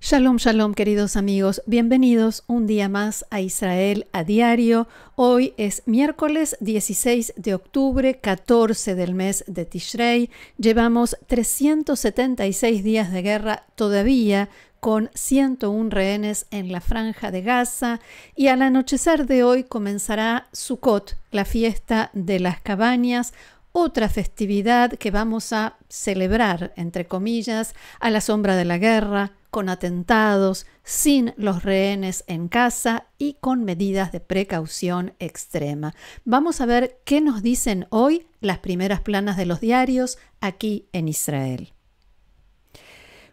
Shalom, shalom, queridos amigos. Bienvenidos un día más a Israel a Diario. Hoy es miércoles 16 de octubre, 14 del mes de Tishrei. Llevamos 376 días de guerra todavía, con 101 rehenes en la franja de Gaza, y al anochecer de hoy comenzará Sukkot, la fiesta de las cabañas, otra festividad que vamos a celebrar, entre comillas, a la sombra de la guerra, con atentados, sin los rehenes en casa y con medidas de precaución extrema. Vamos a ver qué nos dicen hoy las primeras planas de los diarios aquí en Israel.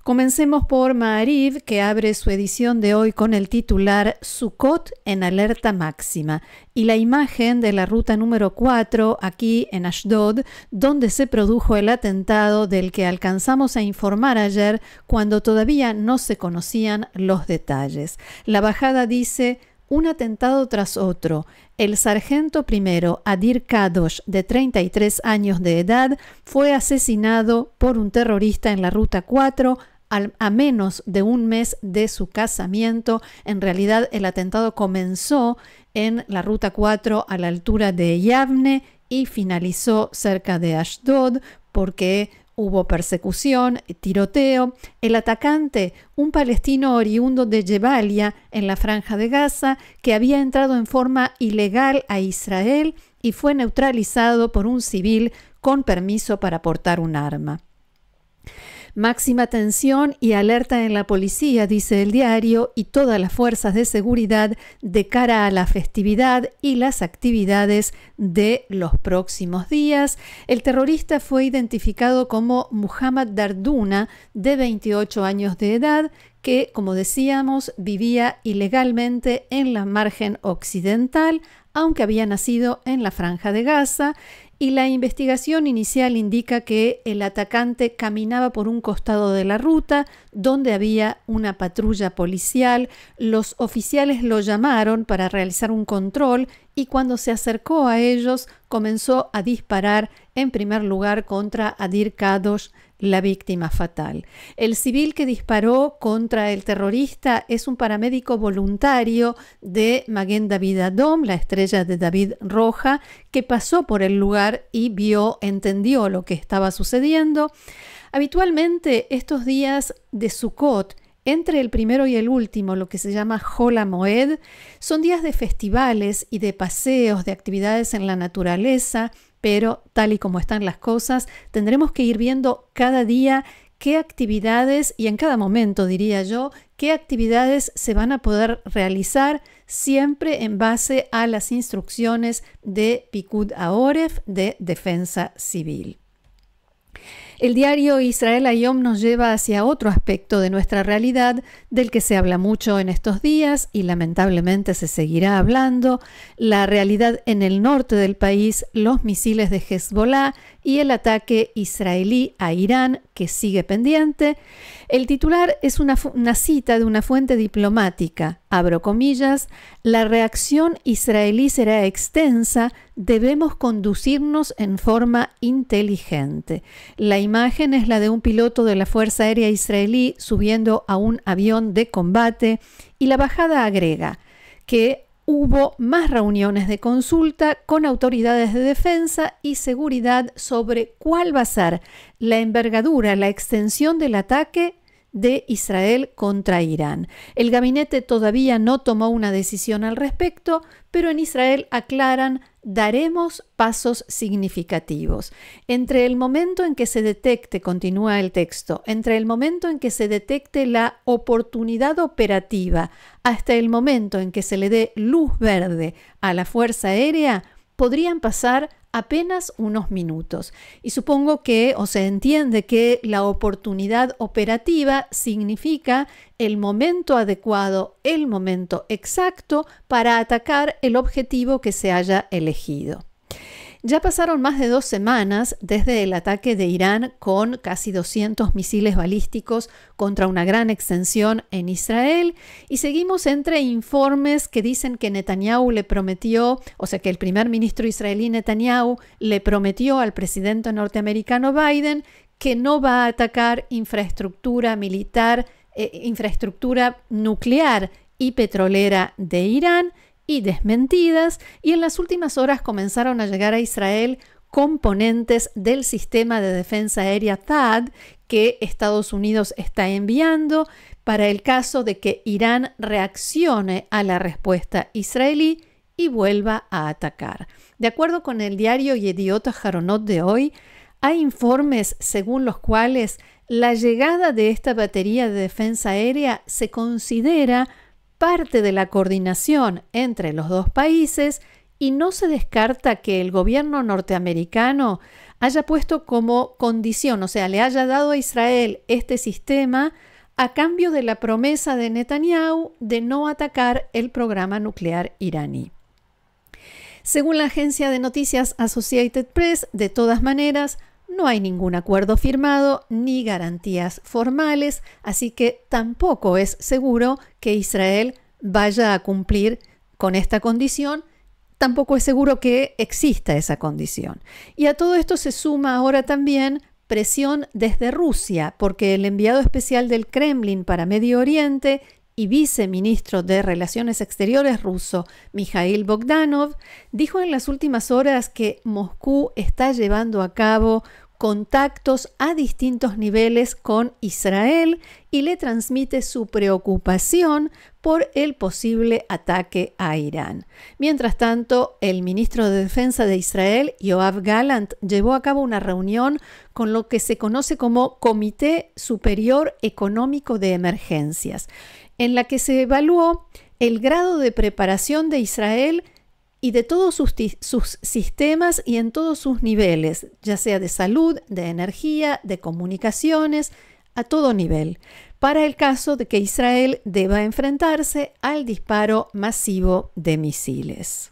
Comencemos por Maariv, que abre su edición de hoy con el titular Sukkot en alerta máxima, y la imagen de la ruta número 4 aquí en Ashdod, donde se produjo el atentado del que alcanzamos a informar ayer cuando todavía no se conocían los detalles. La bajada dice: un atentado tras otro. El sargento primero Adir Kadosh, de 33 años de edad, fue asesinado por un terrorista en la ruta 4 a menos de un mes de su casamiento. En realidad, el atentado comenzó en la ruta 4 a la altura de Yavne y finalizó cerca de Ashdod porque hubo persecución, tiroteo. El atacante, un palestino oriundo de Jebalia, en la franja de Gaza, que había entrado en forma ilegal a Israel y fue neutralizado por un civil con permiso para portar un arma. Máxima tensión y alerta en la policía, dice el diario, y todas las fuerzas de seguridad de cara a la festividad y las actividades de los próximos días. El terrorista fue identificado como Muhammad Darduna, de 28 años de edad, que, como decíamos, vivía ilegalmente en la margen occidental, aunque había nacido en la franja de Gaza, y la investigación inicial indica que el atacante caminaba por un costado de la ruta donde había una patrulla policial. Los oficiales lo llamaron para realizar un control y cuando se acercó a ellos comenzó a disparar en primer lugar contra Adir Kadosh, la víctima fatal. El civil que disparó contra el terrorista es un paramédico voluntario de Maguen David Adom, la estrella de David Roja, que pasó por el lugar y entendió lo que estaba sucediendo. Habitualmente estos días de Sukkot, entre el primero y el último, lo que se llama Hol HaMoed, son días de festivales y de paseos, de actividades en la naturaleza, pero tal y como están las cosas, tendremos que ir viendo cada día qué actividades, y en cada momento diría yo, qué actividades se van a poder realizar siempre en base a las instrucciones de Pikud HaOref, de Defensa Civil. El diario Israel Hayom nos lleva hacia otro aspecto de nuestra realidad del que se habla mucho en estos días y lamentablemente se seguirá hablando: la realidad en el norte del país, los misiles de Hezbollah y el ataque israelí a Irán, que sigue pendiente. El titular es una cita de una fuente diplomática, abro comillas: la reacción israelí será extensa, debemos conducirnos en forma inteligente. La imagen es la de un piloto de la Fuerza Aérea Israelí subiendo a un avión de combate, y la bajada agrega que hubo más reuniones de consulta con autoridades de defensa y seguridad sobre cuál va a ser la envergadura, la extensión del ataque de Israel contra Irán. El gabinete todavía no tomó una decisión al respecto, pero en Israel aclaran: daremos pasos significativos. Entre el momento en que se detecte, continúa el texto, entre el momento en que se detecte la oportunidad operativa hasta el momento en que se le dé luz verde a la Fuerza Aérea, podrían pasar apenas unos minutos. Y supongo que, o se entiende que la oportunidad operativa significa el momento adecuado, el momento exacto para atacar el objetivo que se haya elegido. Ya pasaron más de 2 semanas desde el ataque de Irán con casi 200 misiles balísticos contra una gran extensión en Israel y seguimos entre informes que dicen que Netanyahu le prometió, o sea que el primer ministro israelí Netanyahu le prometió al presidente norteamericano Biden que no va a atacar infraestructura militar, infraestructura nuclear y petrolera de Irán, y desmentidas, y en las últimas horas comenzaron a llegar a Israel componentes del sistema de defensa aérea THAAD que Estados Unidos está enviando para el caso de que Irán reaccione a la respuesta israelí y vuelva a atacar. De acuerdo con el diario Yediot Aharonot de hoy, hay informes según los cuales la llegada de esta batería de defensa aérea se considera parte de la coordinación entre los dos países y no se descarta que el gobierno norteamericano haya puesto como condición, o sea, le haya dado a Israel este sistema a cambio de la promesa de Netanyahu de no atacar el programa nuclear iraní. Según la agencia de noticias Associated Press, de todas maneras, no hay ningún acuerdo firmado ni garantías formales, así que tampoco es seguro que Israel vaya a cumplir con esta condición. Tampoco es seguro que exista esa condición. Y a todo esto se suma ahora también presión desde Rusia, porque el enviado especial del Kremlin para Medio Oriente y viceministro de Relaciones Exteriores ruso, Mikhail Bogdanov, dijo en las últimas horas que Moscú está llevando a cabo contactos a distintos niveles con Israel y le transmite su preocupación por el posible ataque a Irán. Mientras tanto, el ministro de Defensa de Israel, Yoav Gallant, llevó a cabo una reunión con lo que se conoce como Comité Superior Económico de Emergencias, en la que se evaluó el grado de preparación de Israel y de todos sus sistemas y en todos sus niveles, ya sea de salud, de energía, de comunicaciones, a todo nivel, para el caso de que Israel deba enfrentarse al disparo masivo de misiles.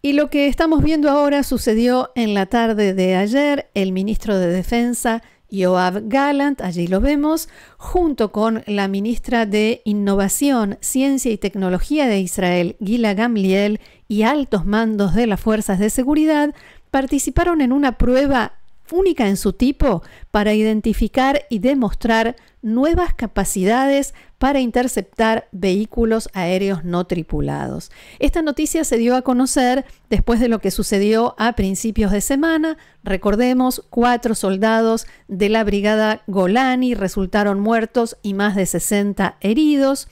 Y lo que estamos viendo ahora sucedió en la tarde de ayer. El ministro de Defensa, Yoav Gallant, allí lo vemos, junto con la ministra de Innovación, Ciencia y Tecnología de Israel, Gila Gamliel, y altos mandos de las fuerzas de seguridad, participaron en una prueba única en su tipo para identificar y demostrar nuevas capacidades para interceptar vehículos aéreos no tripulados. Esta noticia se dio a conocer después de lo que sucedió a principios de semana. Recordemos, 4 soldados de la brigada Golani resultaron muertos y más de 60 heridos,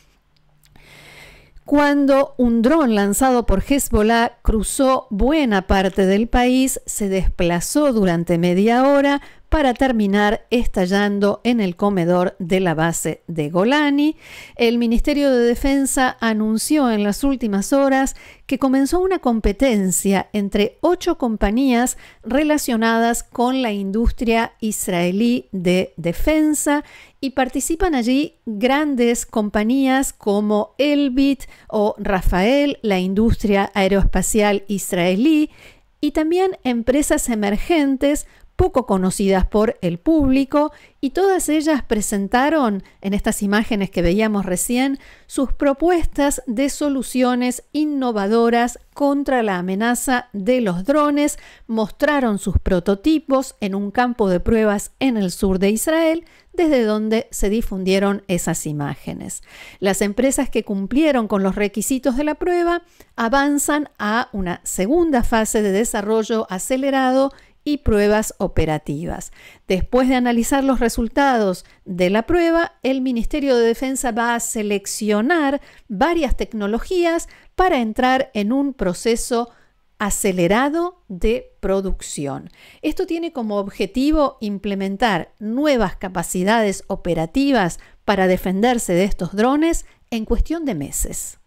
cuando un dron lanzado por Hezbollah cruzó buena parte del país, se desplazó durante media hora para terminar estallando en el comedor de la base de Golani. El Ministerio de Defensa anunció en las últimas horas que comenzó una competencia entre 8 compañías relacionadas con la industria israelí de defensa, y participan allí grandes compañías como Elbit o Rafael, la industria aeroespacial israelí, y también empresas emergentes poco conocidas por el público, y todas ellas presentaron, en estas imágenes que veíamos recién, sus propuestas de soluciones innovadoras contra la amenaza de los drones, mostraron sus prototipos en un campo de pruebas en el sur de Israel, desde donde se difundieron esas imágenes. Las empresas que cumplieron con los requisitos de la prueba avanzan a una segunda fase de desarrollo acelerado y pruebas operativas. Después de analizar los resultados de la prueba, el Ministerio de Defensa va a seleccionar varias tecnologías para entrar en un proceso acelerado de producción. Esto tiene como objetivo implementar nuevas capacidades operativas para defenderse de estos drones en cuestión de meses.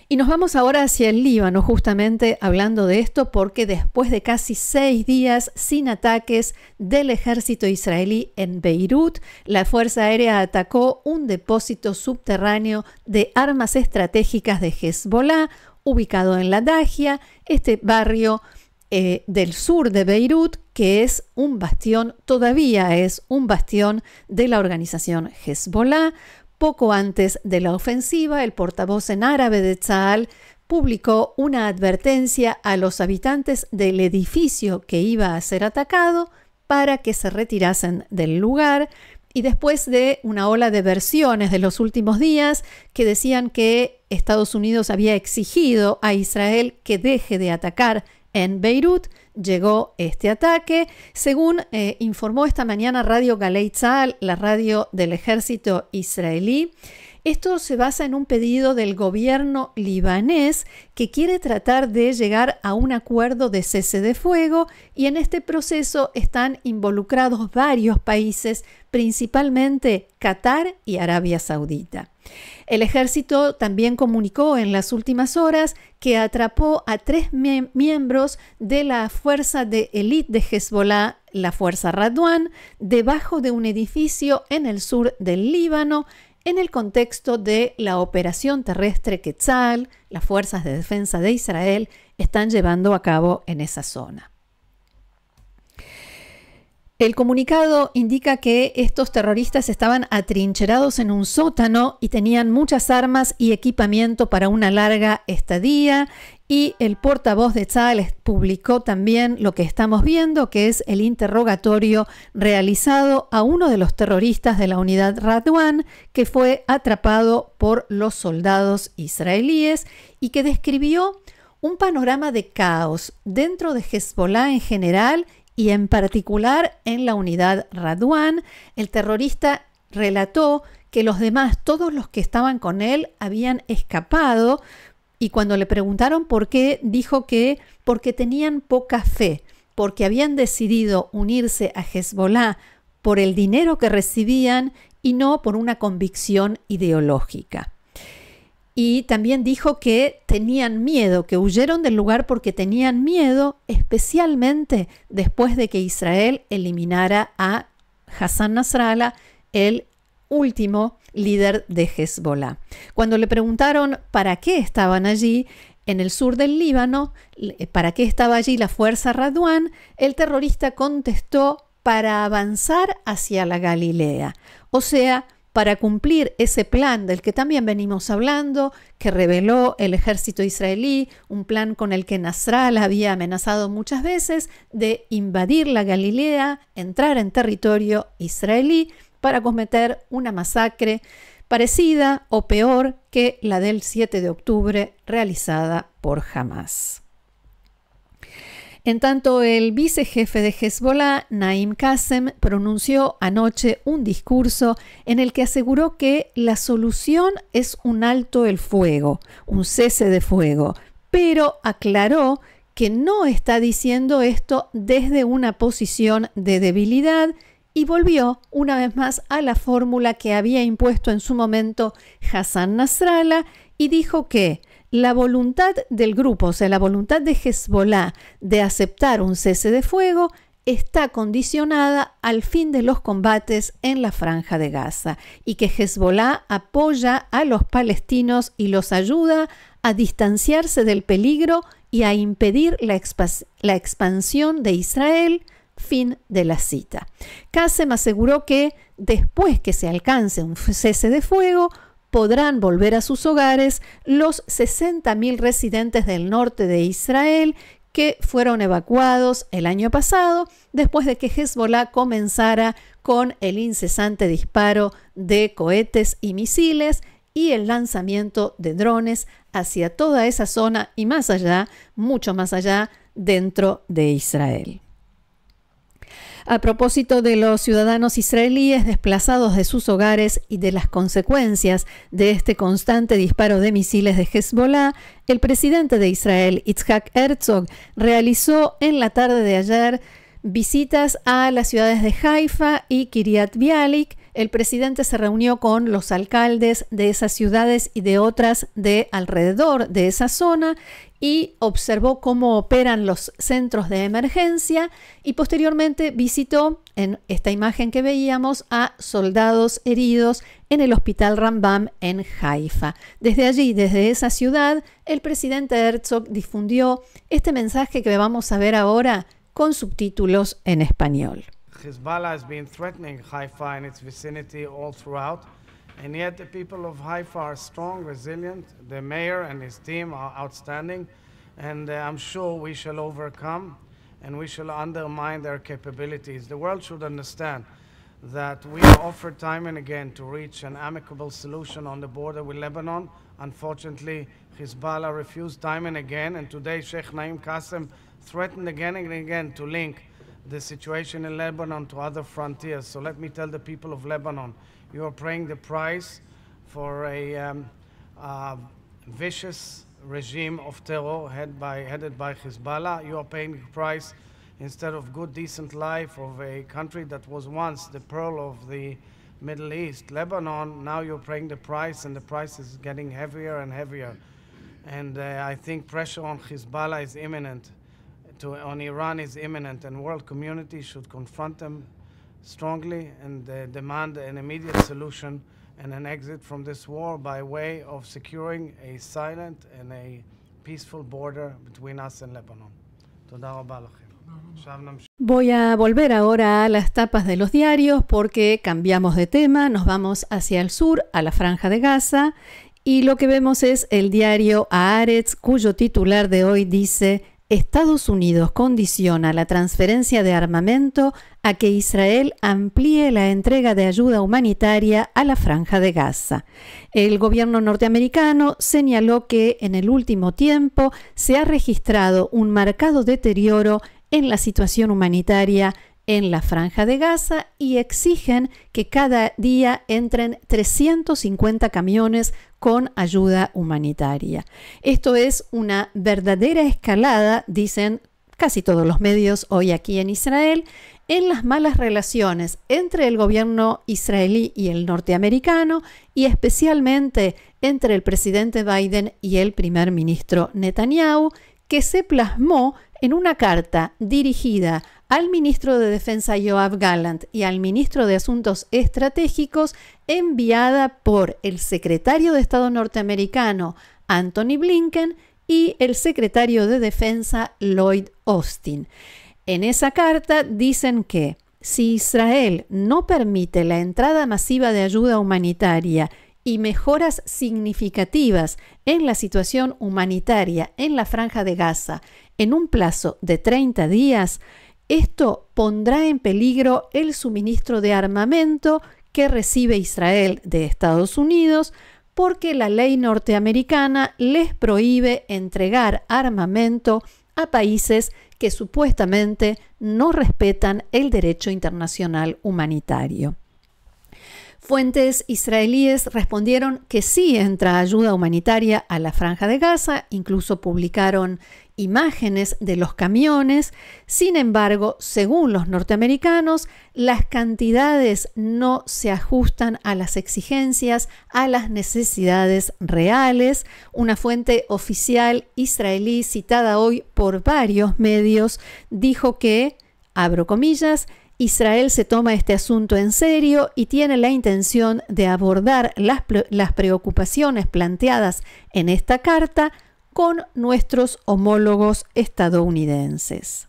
Y nos vamos ahora hacia el Líbano, justamente hablando de esto, porque después de casi 6 días sin ataques del ejército israelí en Beirut, la Fuerza Aérea atacó un depósito subterráneo de armas estratégicas de Hezbollah, ubicado en la Dahia, este barrio del sur de Beirut, que es un bastión, todavía es un bastión de la organización Hezbollah. Poco antes de la ofensiva, el portavoz en árabe de Tzahal publicó una advertencia a los habitantes del edificio que iba a ser atacado para que se retirasen del lugar. Y después de una ola de versiones de los últimos días que decían que Estados Unidos había exigido a Israel que deje de atacar en Beirut, llegó este ataque. Según informó esta mañana Radio Galei Tzahal, la radio del ejército israelí, esto se basa en un pedido del gobierno libanés que quiere tratar de llegar a un acuerdo de cese de fuego, y en este proceso están involucrados varios países, principalmente Qatar y Arabia Saudita. El ejército también comunicó en las últimas horas que atrapó a 3 miembros de la fuerza de élite de Hezbollah, la fuerza Radwan, debajo de un edificio en el sur del Líbano, en el contexto de la operación terrestre que Tzahal, las fuerzas de defensa de Israel, están llevando a cabo en esa zona. El comunicado indica que estos terroristas estaban atrincherados en un sótano y tenían muchas armas y equipamiento para una larga estadía, y el portavoz de Tzahal publicó también lo que estamos viendo, que es el interrogatorio realizado a uno de los terroristas de la unidad Radwan, que fue atrapado por los soldados israelíes y que describió un panorama de caos dentro de Hezbollah en general y en particular en la unidad Radwan. El terrorista relató que los demás, todos los que estaban con él, habían escapado, y cuando le preguntaron por qué, dijo que porque tenían poca fe, porque habían decidido unirse a Hezbollah por el dinero que recibían y no por una convicción ideológica. Y también dijo que tenían miedo, que huyeron del lugar porque tenían miedo, especialmente después de que Israel eliminara a Hassan Nasrallah, el último líder de Hezbollah. Cuando le preguntaron para qué estaban allí en el sur del Líbano, para qué estaba allí la fuerza Radwan, el terrorista contestó: para avanzar hacia la Galilea, o sea, para cumplir ese plan del que también venimos hablando, que reveló el ejército israelí, un plan con el que Nasrallah había amenazado muchas veces de invadir la Galilea, entrar en territorio israelí para cometer una masacre parecida o peor que la del 7 de octubre realizada por Hamás. En tanto, el vicejefe de Hezbollah, Naim Qassem, pronunció anoche un discurso en el que aseguró que la solución es un alto el fuego, un cese de fuego, pero aclaró que no está diciendo esto desde una posición de debilidad, y volvió una vez más a la fórmula que había impuesto en su momento Hassan Nasrallah, y dijo que la voluntad del grupo, o sea, la voluntad de Hezbollah de aceptar un cese de fuego, está condicionada al fin de los combates en la Franja de Gaza, y que Hezbollah apoya a los palestinos y los ayuda a distanciarse del peligro y a impedir la expansión de Israel. Fin de la cita. Qassem aseguró que después que se alcance un cese de fuego, podrán volver a sus hogares los 60.000 residentes del norte de Israel que fueron evacuados el año pasado después de que Hezbollah comenzara con el incesante disparo de cohetes y misiles y el lanzamiento de drones hacia toda esa zona y más allá, mucho más allá, dentro de Israel. A propósito de los ciudadanos israelíes desplazados de sus hogares y de las consecuencias de este constante disparo de misiles de Hezbollah, el presidente de Israel, Yitzhak Herzog, realizó en la tarde de ayer visitas a las ciudades de Haifa y Kiryat Bialik, el presidente se reunió con los alcaldes de esas ciudades y de otras de alrededor de esa zona y observó cómo operan los centros de emergencia y posteriormente visitó, en esta imagen que veíamos, a soldados heridos en el hospital Rambam en Haifa. Desde allí, desde esa ciudad, el presidente Herzog difundió este mensaje que vamos a ver ahora con subtítulos en español. Hezbollah has been threatening Haifa and its vicinity all throughout, and yet the people of Haifa are strong, resilient. The mayor and his team are outstanding, and I'm sure we shall overcome and we shall undermine their capabilities. The world should understand that we are offered time and again to reach an amicable solution on the border with Lebanon. Unfortunately, Hezbollah refused time and again, and today Sheikh Naim Qassem threatened again and again to link the situation in Lebanon to other frontiers. So let me tell the people of Lebanon, you are paying the price for a vicious regime of terror headed by Hezbollah. You are paying the price instead of good, decent life of a country that was once the pearl of the Middle East. Lebanon, now you're paying the price, and the price is getting heavier and heavier. And I think pressure on Hezbollah is imminent. On Iran is imminent, and world community should confront them strongly and demand an immediate solution and an exit from this war by way of securing a silent and a peaceful border between us and Lebanon. תודה רבה לכם. Voy a volver ahora a las tapas de los diarios porque cambiamos de tema, nos vamos hacia el sur, a la Franja de Gaza, y lo que vemos es el diario Haaretz, cuyo titular de hoy dice: Estados Unidos condiciona la transferencia de armamento a que Israel amplíe la entrega de ayuda humanitaria a la Franja de Gaza. El gobierno norteamericano señaló que en el último tiempo se ha registrado un marcado deterioro en la situación humanitaria en la Franja de Gaza y exigen que cada día entren 350 camiones con ayuda humanitaria. Esto es una verdadera escalada, dicen casi todos los medios hoy aquí en Israel, en las malas relaciones entre el gobierno israelí y el norteamericano y especialmente entre el presidente Biden y el primer ministro Netanyahu, que se plasmó en una carta dirigida al ministro de Defensa Yoav Gallant y al ministro de Asuntos Estratégicos enviada por el secretario de Estado norteamericano Antony Blinken y el secretario de Defensa Lloyd Austin. En esa carta dicen que si Israel no permite la entrada masiva de ayuda humanitaria y mejoras significativas en la situación humanitaria en la Franja de Gaza en un plazo de 30 días, esto pondrá en peligro el suministro de armamento que recibe Israel de Estados Unidos porque la ley norteamericana les prohíbe entregar armamento a países que supuestamente no respetan el derecho internacional humanitario. Fuentes israelíes respondieron que sí entra ayuda humanitaria a la Franja de Gaza, incluso publicaron imágenes de los camiones. Sin embargo, según los norteamericanos, las cantidades no se ajustan a las exigencias, a las necesidades reales. Una fuente oficial israelí citada hoy por varios medios dijo que, abro comillas, Israel se toma este asunto en serio y tiene la intención de abordar las preocupaciones planteadas en esta carta con nuestros homólogos estadounidenses.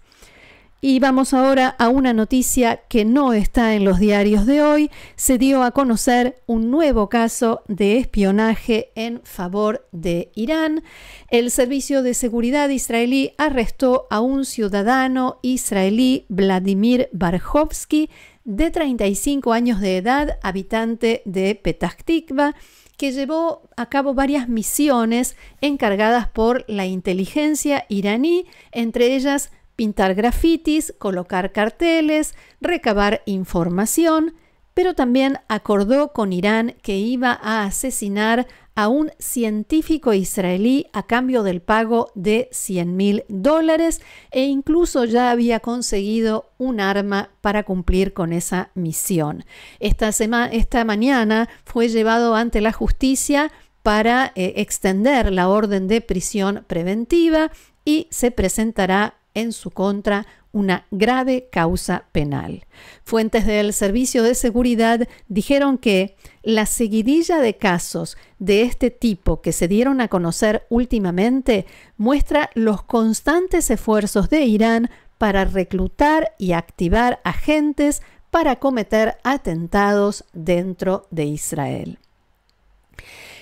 Y vamos ahora a una noticia que no está en los diarios de hoy. Se dio a conocer un nuevo caso de espionaje en favor de Irán. El Servicio de Seguridad israelí arrestó a un ciudadano israelí, Vladimir Barjovsky, de 35 años de edad, habitante de Petah Tikva, que llevó a cabo varias misiones encargadas por la inteligencia iraní, entre ellas pintar grafitis, colocar carteles, recabar información, pero también acordó con Irán que iba a asesinar a un científico israelí a cambio del pago de $100.000 e incluso ya había conseguido un arma para cumplir con esa misión. Esta mañana fue llevado ante la justicia para extender la orden de prisión preventiva y se presentará en su contra una grave causa penal. Fuentes del Servicio de Seguridad dijeron que la seguidilla de casos de este tipo que se dieron a conocer últimamente muestra los constantes esfuerzos de Irán para reclutar y activar agentes para cometer atentados dentro de Israel.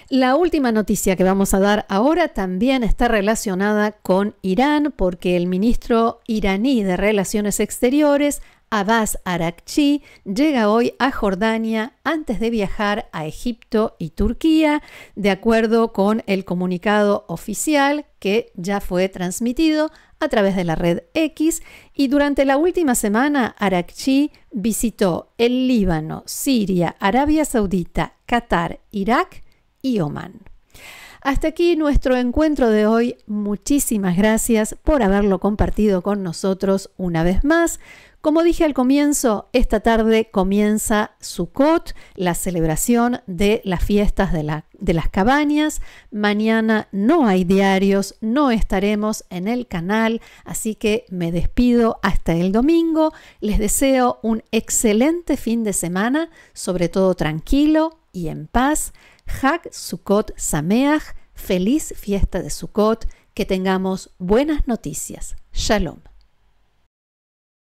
La última noticia que vamos a dar ahora también está relacionada con Irán, porque el ministro iraní de Relaciones Exteriores, Abbas Araghchi, llega hoy a Jordania antes de viajar a Egipto y Turquía, de acuerdo con el comunicado oficial que ya fue transmitido a través de la red X. Y durante la última semana, Araghchi visitó el Líbano, Siria, Arabia Saudita, Qatar, Irak y Omán. Hasta aquí nuestro encuentro de hoy. Muchísimas gracias por haberlo compartido con nosotros una vez más. Como dije al comienzo, esta tarde comienza Sukkot, la celebración de las fiestas de las cabañas. Mañana no hay diarios, no estaremos en el canal, así que me despido hasta el domingo. Les deseo un excelente fin de semana, sobre todo tranquilo y en paz. Hag Sukkot Sameach, feliz fiesta de Sukkot, que tengamos buenas noticias. Shalom.